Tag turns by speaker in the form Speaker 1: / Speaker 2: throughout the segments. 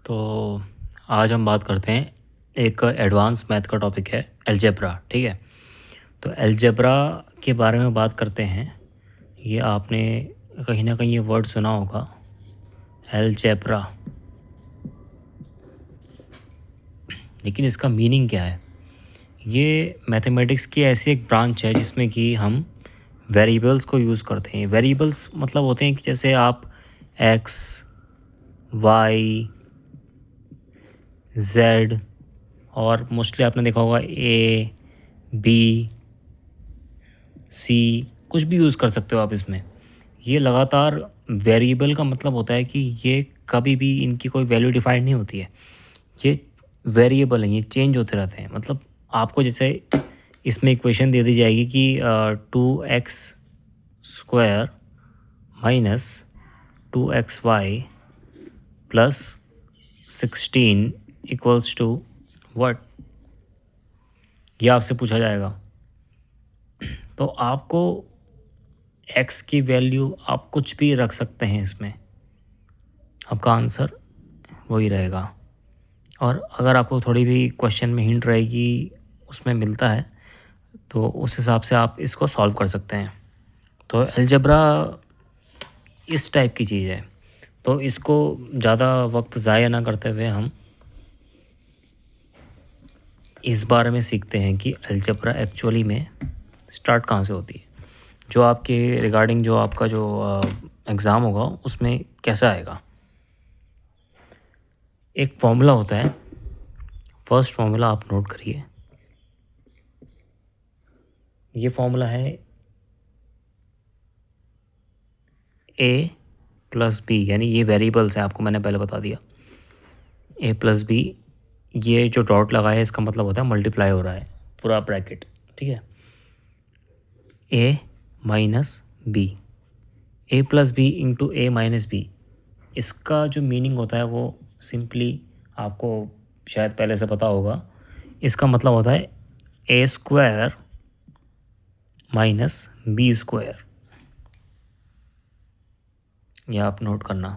Speaker 1: तो आज हम बात करते हैं एक एडवांस मैथ का टॉपिक है अलजेब्रा। ठीक है, तो अलजेब्रा के बारे में बात करते हैं। ये आपने कहीं ना कहीं ये वर्ड सुना होगा, अलजेब्रा। लेकिन इसका मीनिंग क्या है? ये मैथमेटिक्स की ऐसी एक ब्रांच है जिसमें कि हम वेरिएबल्स को यूज़ करते हैं। वेरिएबल्स मतलब होते हैं कि जैसे आप एक्स, वाई, जेड और मोस्टली आपने देखा होगा ए, बी, सी, कुछ भी यूज़ कर सकते हो आप इसमें। ये लगातार वेरिएबल का मतलब होता है कि ये कभी भी इनकी कोई वैल्यू डिफाइंड नहीं होती है। ये वेरिएबल हैं, ये चेंज होते रहते हैं। मतलब आपको जैसे इसमें इक्वेशन दे दी जाएगी कि 2x square minus 2xy plus 16 equals to what, ये आपसे पूछा जाएगा। तो आपको x की वैल्यू आप कुछ भी रख सकते हैं इसमें, आपका आंसर वही रहेगा। और अगर आपको थोड़ी भी क्वेश्चन में हिंट रहेगी उसमें मिलता है, तो उस हिसाब से आप इसको सॉल्व कर सकते हैं। तो अलजेब्रा इस टाइप की चीज़ है। तो इसको ज़्यादा वक्त ज़ाया ना करते हुए हम इस बारे में सीखते हैं कि अलजेब्रा एक्चुअली में स्टार्ट कहाँ से होती है, जो आपके रिगार्डिंग जो आपका जो एग्ज़ाम होगा उसमें कैसा आएगा। एक फॉर्मूला होता है, फर्स्ट फॉर्मूला आप नोट करिए। ये फॉर्मूला है ए प्लस बी, यानी ये वेरिएबल्स हैं, आपको मैंने पहले बता दिया। ए प्लस बी, ये जो डॉट लगा है इसका मतलब होता है मल्टीप्लाई हो रहा है, पूरा ब्रैकेट। ठीक है, ए minus B, A plus B into A minus B, इसका जो मीनिंग होता है वो सिंपली आपको शायद पहले से पता होगा। इसका मतलब होता है ए स्क्वायर माइनस बी स्क्वायर। यह आप नोट करना।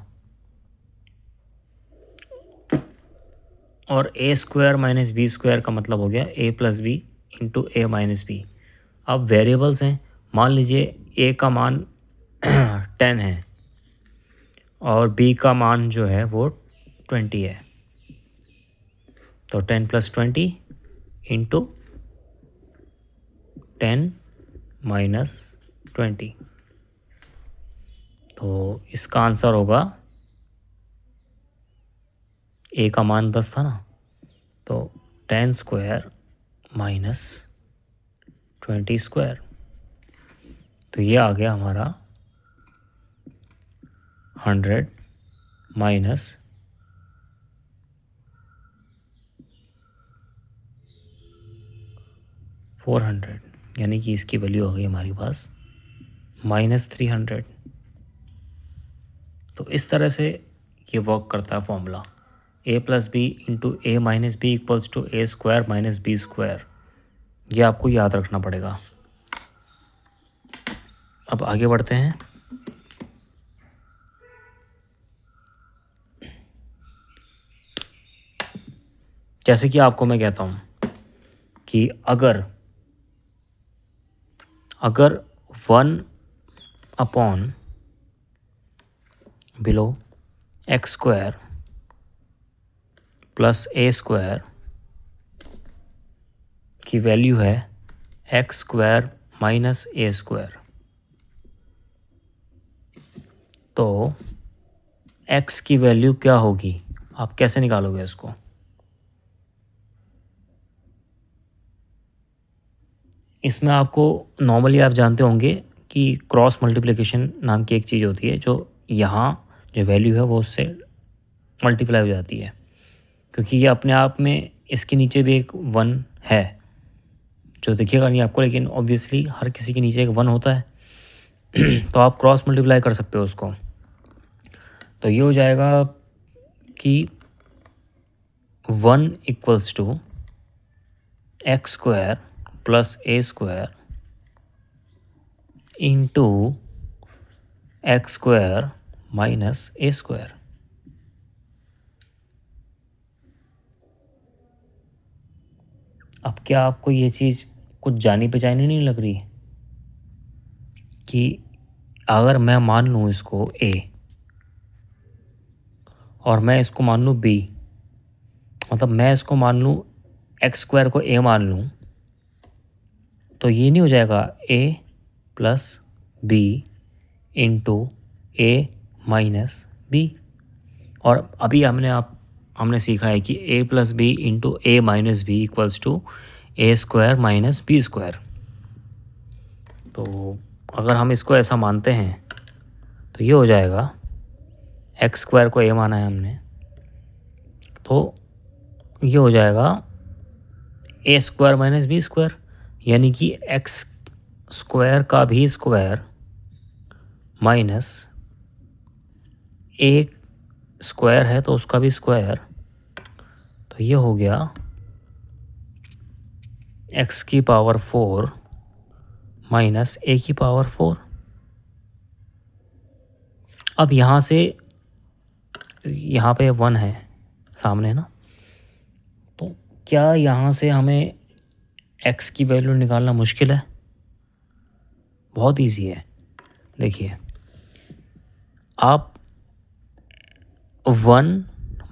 Speaker 1: और ए स्क्वायर माइनस बी स्क्वायर का मतलब हो गया ए plus B into A minus B. अब वेरिएबल्स हैं, मान लीजिए ए का मान 10 है और बी का मान जो है वो 20 है, तो 10 प्लस 20 इंटू 10 माइनस 20, तो इसका आंसर होगा, ए का मान 10 था ना, तो 10 स्क्वायर माइनस 20 स्क्वायर, तो ये आ गया हमारा 100 माइनस 400, यानी कि इसकी वैल्यू आ गई हमारे पास -300। तो इस तरह से ये वर्क करता है formula, A plus B into A minus B equals to A square minus B square. ये आपको याद रखना पड़ेगा। अब आगे बढ़ते हैं। जैसे कि आपको मैं कहता हूँ कि अगर 1 upon below X square plus A square की वैल्यू है X square minus A square, तो एक्स की वैल्यू क्या होगी, आप कैसे निकालोगे इसको? इसमें आपको नॉर्मली आप जानते होंगे कि क्रॉस मल्टीप्लिकेशन नाम की एक चीज़ होती है, जो यहाँ जो वैल्यू है वो उससे मल्टीप्लाई हो जाती है, क्योंकि ये अपने आप में इसके नीचे भी एक 1 है जो दिखेगा नहीं आपको, लेकिन ऑब्वियसली हर किसी के नीचे एक 1 होता है। तो आप क्रॉस मल्टीप्लाई कर सकते हो उसको। तो ये हो जाएगा कि 1 equals to X square plus A square into X square minus A square. अब क्या आपको ये चीज़ कुछ जानी पहचानी नहीं लग रही कि अगर मैं मान लूँ इसको ए और मैं इसको मान लूँ बी, मतलब मैं इसको मान लूँ एक्स स्क्वायर को ए मान लूँ, तो ये नहीं हो जाएगा A plus B into A minus B. और अभी हमने सीखा है कि A plus B into A minus B equals to A square minus B square. तो अगर हम इसको ऐसा मानते हैं तो ये हो जाएगा, एक्स स्क्वायर को ए माना है हमने, तो ये हो जाएगा ए स्क्वायर माइनस बी स्क्वायर, यानी कि एक्स स्क्वायर का भी स्क्वायर माइनस ए स्क्वायर है तो उसका भी स्क्वायर, तो ये हो गया एक्स की पावर 4 माइनस ए की पावर 4। अब यहाँ से यहाँ पे 1 है सामने ना, तो क्या यहाँ से हमें एक्स की वैल्यू निकालना मुश्किल है? बहुत इजी है। देखिए, आप 1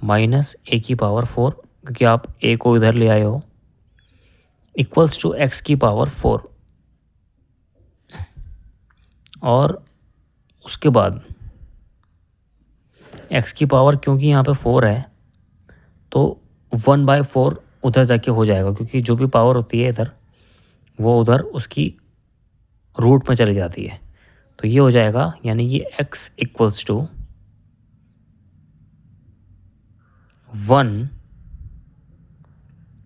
Speaker 1: माइनस ए की पावर 4, क्योंकि आप ए को इधर ले आए हो, इक्वल्स टू एक्स की पावर 4, और उसके बाद एक्स की पावर, क्योंकि यहाँ पे 4 है तो 1/4 उधर जाके हो जाएगा, क्योंकि जो भी पावर होती है इधर वो उधर उसकी रूट में चली जाती है। तो ये हो जाएगा, यानी कि x equals to 1,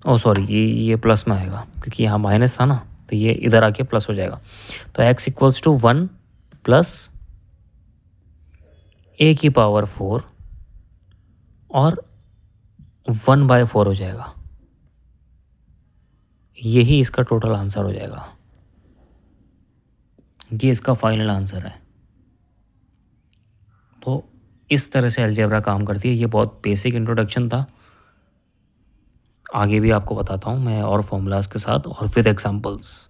Speaker 1: oh sorry, ये प्लस में आएगा क्योंकि यहाँ माइनस था ना, तो ये इधर आके प्लस हो जाएगा। तो x equals to 1 plus a की पावर 4 और 1/4 हो जाएगा। यही इसका टोटल आंसर हो जाएगा। ये इसका फाइनल आंसर है। तो इस तरह से अलजेब्रा काम करती है। ये बहुत बेसिक इंट्रोडक्शन था, आगे भी आपको बताता हूँ मैं और फॉर्मूलाज के साथ और विद एग्जांपल्स।